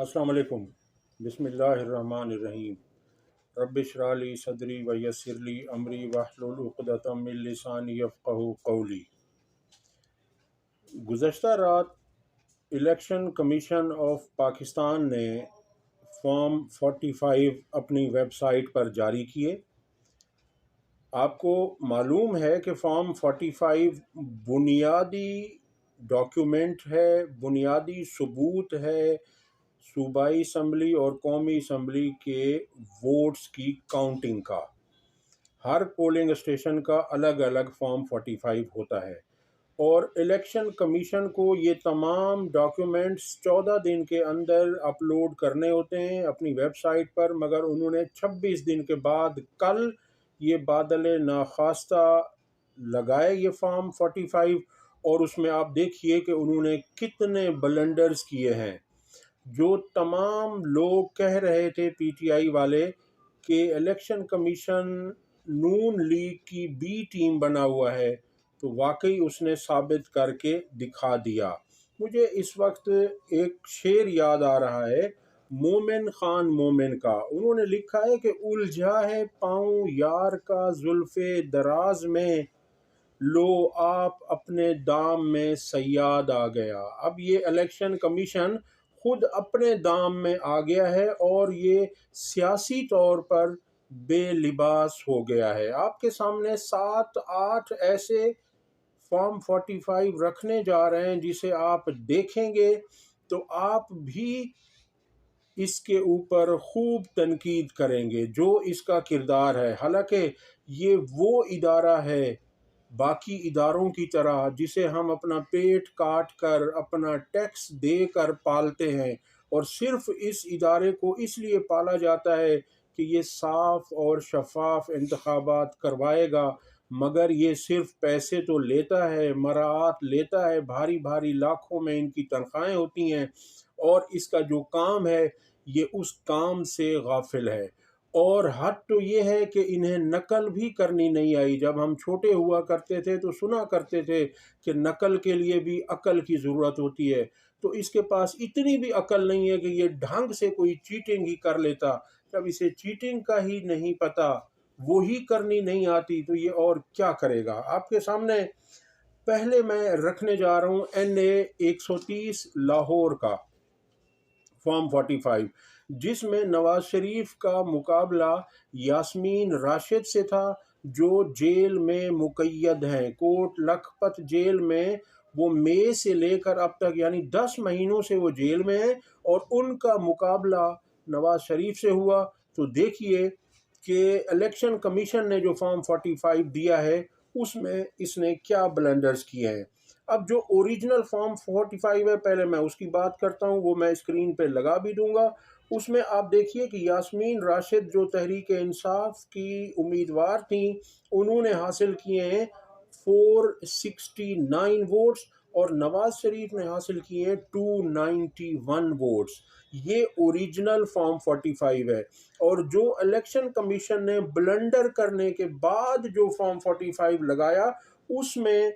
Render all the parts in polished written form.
अस्सलाम वालेकुम। बिस्मिल्लाहिर्रहमानिर्रहीम। रब्बिश्रह ली सदरी व यस्सिर ली अमरी वहलुल उक़दतम मिन लिसानी यफ़क़हू क़ौली। गुज़श्ता रात इलेक्शन कमीशन ऑफ पाकिस्तान ने फॉर्म 45 अपनी वेबसाइट पर जारी किए। आपको मालूम है कि फॉर्म 45 बुनियादी डॉक्यूमेंट है, बुनियादी सबूत है सूबाई असम्बली और कौमी असम्बली के वोट्स की काउंटिंग का। हर पोलिंग स्टेशन का अलग अलग फॉर्म 45 होता है और इलेक्शन कमीशन को ये तमाम डॉक्यूमेंट्स 14 दिन के अंदर अपलोड करने होते हैं अपनी वेबसाइट पर, मगर उन्होंने 26 दिन के बाद कल ये बादल नाखास्ता लगाए ये फॉर्म 45 और उसमें आप देखिए कि उन्होंने कितने ब्लंडर्स किए हैं। जो तमाम लोग कह रहे थे पीटीआई वाले कि इलेक्शन कमीशन नून लीग की बी टीम बना हुआ है, तो वाकई उसने साबित करके दिखा दिया। मुझे इस वक्त एक शेर याद आ रहा है मोमिन खान मोमिन का। उन्होंने लिखा है कि उलझा है पाँव यार का जुल्फे दराज में, लो आप अपने दाम में सयाद आ गया। अब ये इलेक्शन कमीशन खुद अपने दाम में आ गया है और ये सियासी तौर पर बेलिबास हो गया है। आपके सामने 7-8 ऐसे फॉर्म 45 रखने जा रहे हैं जिसे आप देखेंगे तो आप भी इसके ऊपर खूब तनकीद करेंगे जो इसका किरदार है। हालांकि ये वो इदारा है बाकी इदारों की तरह जिसे हम अपना पेट काट कर अपना टैक्स दे कर पालते हैं, और सिर्फ इस इदारे को इसलिए पाला जाता है कि ये साफ और शफाफ इंतखाबात करवाएगा, मगर ये सिर्फ पैसे तो लेता है, मराआत लेता है, भारी भारी लाखों में इनकी तनख्वाहें होती हैं और इसका जो काम है ये उस काम से गाफिल है। और हद तो ये है कि इन्हें नकल भी करनी नहीं आई। जब हम छोटे हुआ करते थे तो सुना करते थे कि नकल के लिए भी अकल की ज़रूरत होती है, तो इसके पास इतनी भी अकल नहीं है कि ये ढंग से कोई चीटिंग ही कर लेता। जब इसे चीटिंग का ही नहीं पता, वो ही करनी नहीं आती, तो ये और क्या करेगा। आपके सामने पहले मैं रखने जा रहा हूँ NA 130 लाहौर का फॉर्म 45, जिसमें नवाज शरीफ का मुकाबला यास्मीन राशिद से था जो जेल में मुक़य्यद हैं। कोट लखपत जेल में वो मई से लेकर अब तक यानी 10 महीनों से वो जेल में है और उनका मुकाबला नवाज शरीफ से हुआ। तो देखिए कि इलेक्शन कमीशन ने जो फॉर्म 45 दिया है उसमें इसने क्या ब्लंडर्स किए हैं। अब जो ओरिजिनल फॉर्म 45 है पहले मैं उसकी बात करता हूँ, वो मैं स्क्रीन पे लगा भी दूंगा। उसमें आप देखिए कि यास्मीन राशिद जो तहरीक इंसाफ की उम्मीदवार थी, उन्होंने हासिल किए हैं 469 वोट्स और नवाज शरीफ ने हासिल किए हैं 291 वोट्स। ये ओरिजिनल फॉर्म 45 है। और जो इलेक्शन कमीशन ने ब्लंडर करने के बाद जो फॉर्म 45 लगाया, उसमें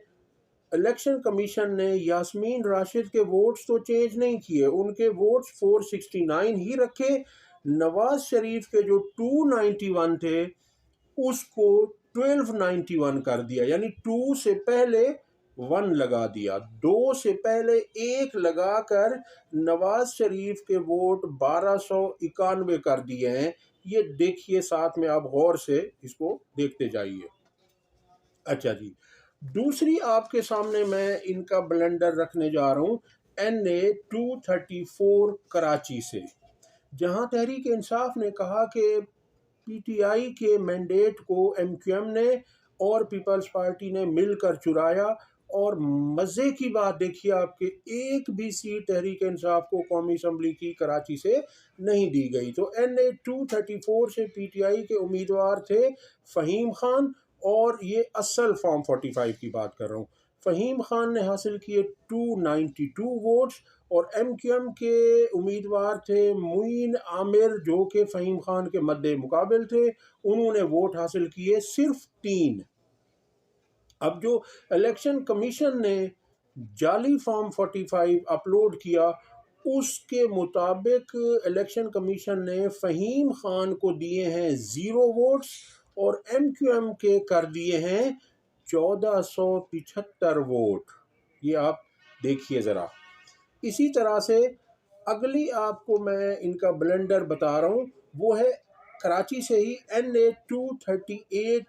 इलेक्शन कमीशन ने यास्मीन राशिद के वोट्स तो चेंज नहीं किए, उनके वोट्स 469 ही रखे। नवाज शरीफ के जो 291 थे उसको 1291 कर दिया, यानी 2 से पहले 1 लगा दिया, 2 से पहले 1 लगाकर नवाज शरीफ के वोट 1291 कर दिए हैं। ये देखिए, साथ में आप गौर से इसको देखते जाइए। अच्छा जी, दूसरी आपके सामने मैं इनका ब्लेंडर रखने जा रहा हूँ NA 234 कराची से, जहां तहरीक इंसाफ ने कहा कि पीटीआई के मैंडेट को MQM ने और पीपल्स पार्टी ने मिलकर चुराया। और मज़े की बात देखिए, आपके एक भी सीट तहरीक इंसाफ को कौमी असम्बली की कराची से नहीं दी गई। तो NA 234 से पीटीआई के उम्मीदवार थे फ़हीम खान, और ये असल फॉर्म 45 की बात कर रहा हूँ। फ़हीम खान ने हासिल किए 292 वोट्स और MQM के उम्मीदवार थे मुइन आमिर जो कि फ़हीम खान के मद्दे मुकाबिल थे, उन्होंने वोट हासिल किए सिर्फ 3। अब जो इलेक्शन कमीशन ने जाली फॉर्म 45 अपलोड किया उसके मुताबिक इलेक्शन कमीशन ने फ़हीम खान को दिए हैं 0 वोट्स और MQM के कर दिए हैं 1475 वोट। ये आप देखिए ज़रा। इसी तरह से अगली आपको मैं इनका ब्लेंडर बता रहा हूँ, वो है कराची से ही NA 238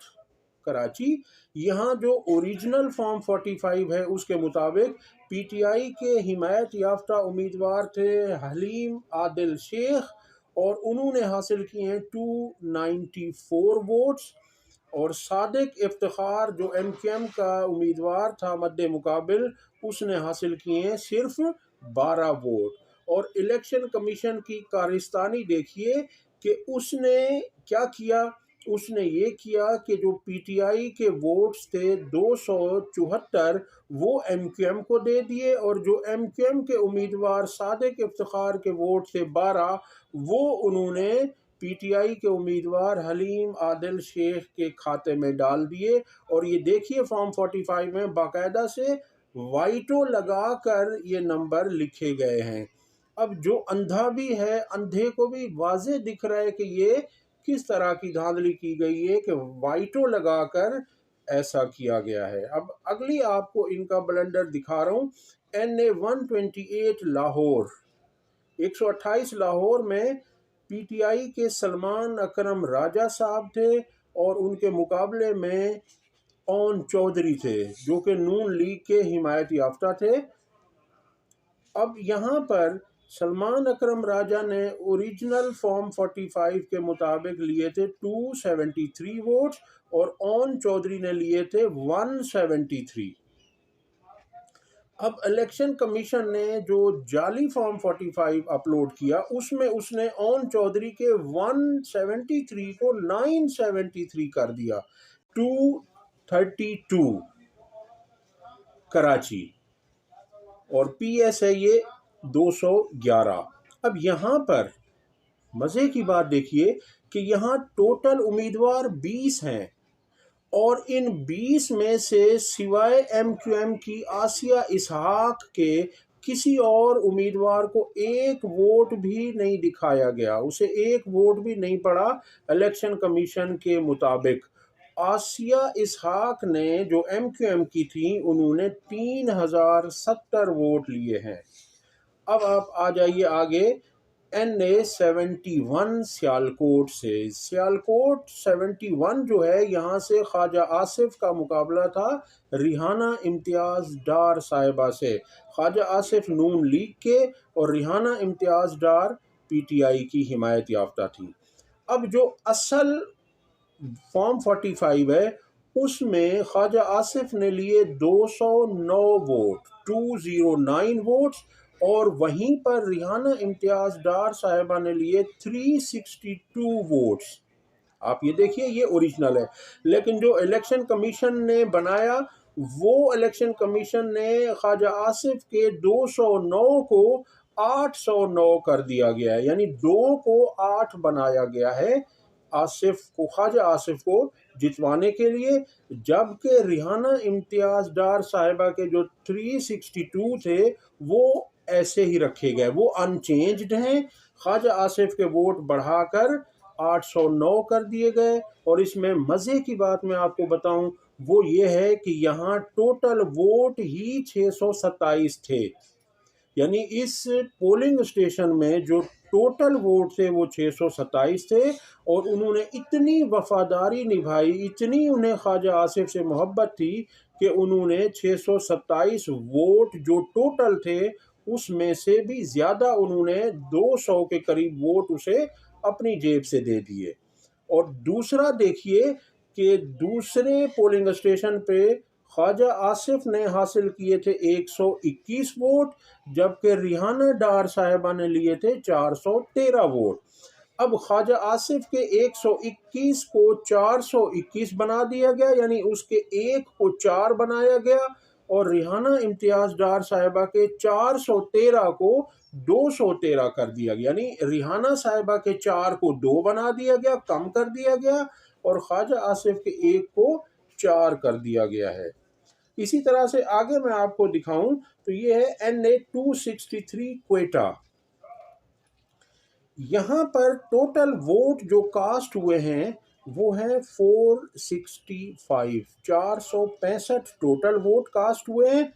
कराची। यहाँ जो ओरिजिनल फॉर्म 45 है उसके मुताबिक PTI के हिमायत याफ्ता उम्मीदवार थे हलीम आदिल शेख और उन्होंने हासिल किए हैं 294 वोट्स और सादिक इफ्तिखार जो MQM का उम्मीदवार था मद्दे मुकाबिल उसने हासिल किए हैं सिर्फ 12 वोट। और इलेक्शन कमीशन की कारस्तानी देखिए कि उसने क्या किया। उसने ये किया कि जो PTI के वोट्स थे 274 वो MQM को दे दिए और जो MQM के उम्मीदवार सादिक इफ्तिखार के वोट थे 12 वो उन्होंने PTI के उम्मीदवार हलीम आदिल शेख के खाते में डाल दिए। और ये देखिए फॉर्म 45 में बाकायदा से वाइटो लगा कर ये नंबर लिखे गए हैं। अब जो अंधा भी है, अंधे को भी वाज़े दिख रहा है कि ये किस तरह की धांधली की गई है कि वाइटो लगाकर ऐसा किया गया है। अब अगली आपको इनका ब्लेंडर दिखा रहा हूँ। NA 128 लाहौर 128 लाहौर में PTI के सलमान अकरम राजा साहब थे और उनके मुकाबले में ओन चौधरी थे जो कि नून लीग के हिमायत याफ्ता थे। अब यहाँ पर सलमान अकरम राजा ने ओरिजिनल फॉर्म 45 के मुताबिक लिए थे 273 वोट्स और ओन चौधरी ने लिए थे 173। अब इलेक्शन कमीशन ने जो जाली फॉर्म 45 अपलोड किया उसमें उसने ओन चौधरी के 173 को 973 कर दिया। 232 कराची और PS है ये 211। अब यहाँ पर मज़े की बात देखिए कि यहाँ टोटल उम्मीदवार 20 हैं और इन 20 में से सिवाय MQM की आसिया इसहाक के किसी और उम्मीदवार को एक वोट भी नहीं दिखाया गया, उसे एक वोट भी नहीं पड़ा। इलेक्शन कमीशन के मुताबिक आसिया इसहाक ने जो MQM की थी उन्होंने 3070 वोट लिए हैं। अब आप आ जाइए आगे NA 71 सियालकोट से। सियालकोट 71 जो है यहाँ से ख्वाजा आसिफ का मुकाबला था रिहाना इम्तियाज़ डार साहिबा से। ख्वाजा आसिफ नून लीग के और रिहाना इम्तियाज़ डार PTI की हिमायत याफ्ता थी। अब जो असल फॉर्म 45 है उसमें ख्वाजा आसिफ ने लिए 209 वोट 209 वोट्स और वहीं पर रिहाना इम्तियाज़ डार साहिबा ने लिए 362 वोट्स। आप ये देखिए ये ओरिजिनल है, लेकिन जो इलेक्शन कमीशन ने बनाया वो इलेक्शन कमीशन ने ख्वाजा आसिफ के 209 को 809 कर दिया गया है, यानी 2 को 8 बनाया गया है आसिफ को, ख्वाजा आसिफ को जितवाने के लिए। जबकि रिहाना इम्तियाज़ डार साहिबा के जो 362 थे वो ऐसे ही रखे गए, वो अनचेंज्ड हैं। ख्वाजा आसिफ के वोट बढ़ाकर 809 कर दिए गए। और इसमें मज़े की बात मैं आपको बताऊं वो ये है कि यहाँ टोटल वोट ही 627 थे, यानी इस पोलिंग स्टेशन में जो टोटल वोट थे वो 627 थे। और उन्होंने इतनी वफादारी निभाई, इतनी उन्हें ख्वाजा आसिफ से मोहब्बत थी कि उन्होंने 627 वोट जो टोटल थे उसमें से भी ज़्यादा उन्होंने 200 के करीब वोट उसे अपनी जेब से दे दिए। और दूसरा देखिए कि दूसरे पोलिंग स्टेशन पे ख्वाजा आसिफ ने हासिल किए थे 121 वोट जबकि रिहाना डार साहिबा ने लिए थे 413 वोट। अब ख्वाजा आसिफ के 121 को 421 बना दिया गया, यानी उसके एक को 4 बनाया गया और रिहाना इम्तियाज़ डार साहिबा के 413 को 213 कर दिया गया, यानी रिहाना साहिबा के 4 को 2 बना दिया गया, कम कर दिया गया और ख्वाजा आसिफ के 1 को 4 कर दिया गया है। इसी तरह से आगे मैं आपको दिखाऊं तो ये है NA 263 क्वेटा। यहाँ पर टोटल वोट जो कास्ट हुए हैं वो है 465, 465 टोटल वोट कास्ट हुए हैं।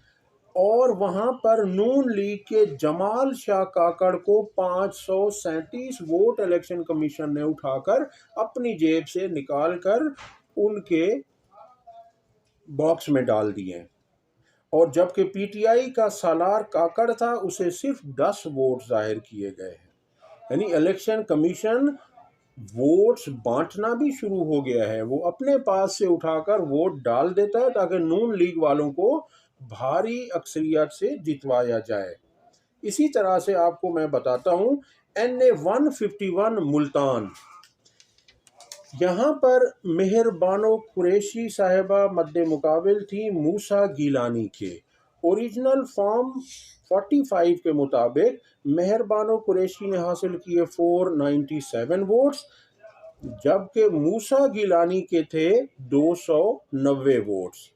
और वहाँ पर नून लीग के जमाल शाह काकड़ को 537 वोट इलेक्शन कमीशन ने उठाकर अपनी जेब से निकाल कर उनके बॉक्स में डाल दिए। और जबकि पीटीआई का सालार काकड़ था, उसे सिर्फ 10 वोट जाहिर किए गए हैं। यानी इलेक्शन कमीशन वोट्स बांटना भी शुरू हो गया है। वो अपने पास से उठाकर वोट डाल देता है ताकि नून लीग वालों को भारी अक्सरियत से जितवाया जाए। इसी तरह से आपको मैं बताता हूं, NA 151 मुल्तान, यहाँ पर मेहरबानो कुरैशी साहिबा मद्दे मुकाबिल थी मूसा गिलानी के। ओरिजिनल फॉर्म 45 के मुताबिक मेहरबानो कुरैशी ने हासिल किए 497 वोट्स, जबकि मूसा गिलानी के थे 290 वोट्स।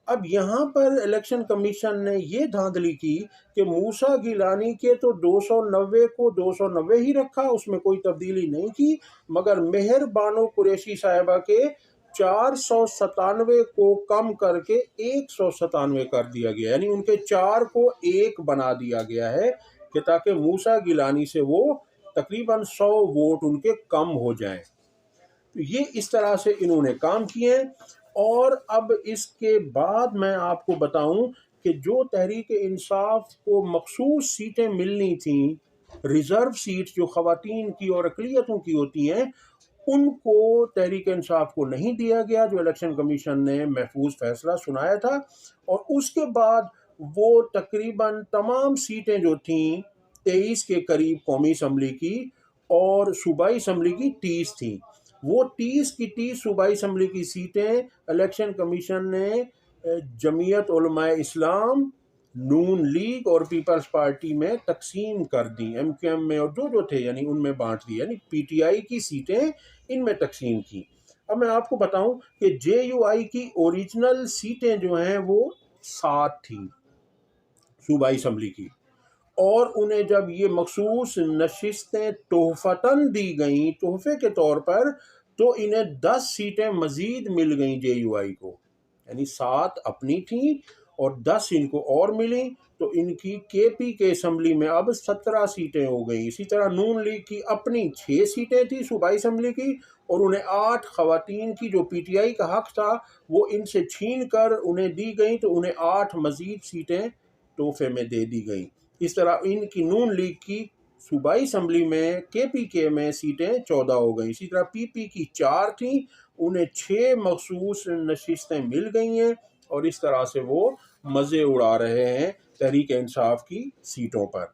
अब यहाँ पर इलेक्शन कमीशन ने ये धांधली की कि मूसा गिलानी के तो 290 को 290 ही रखा, उसमें कोई तब्दीली नहीं की, मगर मेहरबानो कुरैशी साहिबा के 497 को कम करके 197 कर दिया गया। यानी उनके 4 को 1 बना दिया गया है कि ताकि मूसा गिलानी से वो तकरीबन 100 वोट उनके कम हो जाएं। तो ये इस तरह से इन्होंने काम किए। और अब इसके बाद मैं आपको बताऊं कि जो तहरीक इंसाफ को मखसूस सीटें मिलनी थी, रिजर्व सीट जो ख़वातीन की और अक़लियतों की होती हैं, उनको तहरीक इंसाफ को नहीं दिया गया, जो इलेक्शन कमीशन ने महफूज फैसला सुनाया था। और उसके बाद वो तकरीबन तमाम सीटें जो थीं 23 के करीब कौमी असम्बली की और सूबाई असम्बली की 30 थी, वो 30 की 30 सूबाई असम्बली की सीटें इलेक्शन कमीशन ने जमीयत उलमाए इस्लाम, नून लीग और पीपल्स पार्टी में तकसीम कर दी। MQM में और जो थे यानी उनमें बांट दी, यानी PTI की सीटें इनमें तकसीम की। अब मैं आपको बताऊं कि JUI की ओरिजिनल सीटें जो हैं वो 7 थी सूबाई असम्बली की, और उन्हें जब ये मखसूस नशिस्तें तोहफतन दी गईं, तोहफे के तौर पर, तो इन्हें 10 सीटें मज़ीद मिल गईं JUI को। यानी 7 अपनी थीं और 10 इनको और मिली, तो इनकी KP के असम्बली में अब 17 सीटें हो गई। इसी तरह नून लीग की अपनी 6 सीटें थी सूबाई असम्बली की, और उन्हें 8 ख़वातीन की जो PTI का हक़ था वो इनसे छीन कर उन्हें दी गई, तो उन्हें 8 मज़ीद सीटें तोहफे में दे दी गई। इस तरह इनकी नून लीग की सूबाई असम्बली में KPK में सीटें 14 हो गई। इसी तरह PP की 4 थी, उन्हें 6 मखसूस नशिस्तें मिल गई हैं, और इस तरह से वो मज़े उड़ा रहे हैं तहरीक इंसाफ की सीटों पर।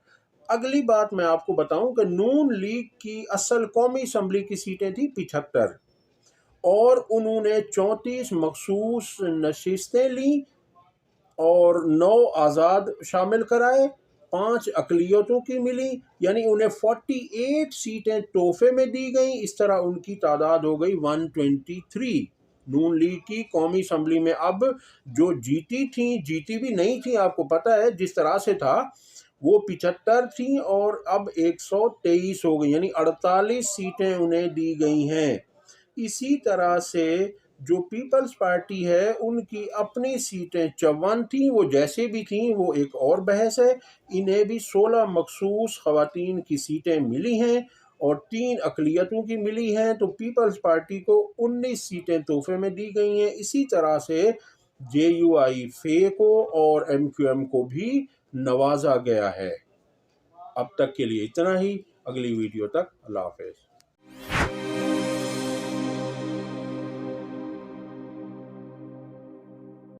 अगली बात मैं आपको बताऊं कि नून लीग की असल कौमी असम्बली की सीटें थी 75, और उन्होंने 34 मखसूस नशिस्तें ली और 9 आज़ाद शामिल कराए, 5 अक़लियतों की मिली, यानी उन्हें 48 सीटें तोहफे में दी गई। इस तरह उनकी तादाद हो गई 123। नून लीग की कौमी असम्बली में अब जो जीती भी नहीं थी, आपको पता है जिस तरह से था, वो 75 थी और अब 123 हो गई, यानी 48 सीटें उन्हें दी गई हैं। इसी तरह से जो पीपल्स पार्टी है, उनकी अपनी सीटें 54 थी, वो जैसे भी थी वो एक और बहस है। इन्हें भी 16 मखसूस ख़वातीन की सीटें मिली हैं और 3 अक़लियतों की मिली हैं, तो पीपल्स पार्टी को 19 सीटें तोहफे में दी गई हैं। इसी तरह से JUI फे को और MQM को भी नवाजा गया है। अब तक के लिए इतना ही, अगली वीडियो तक अल्लाह हाफ़िज़।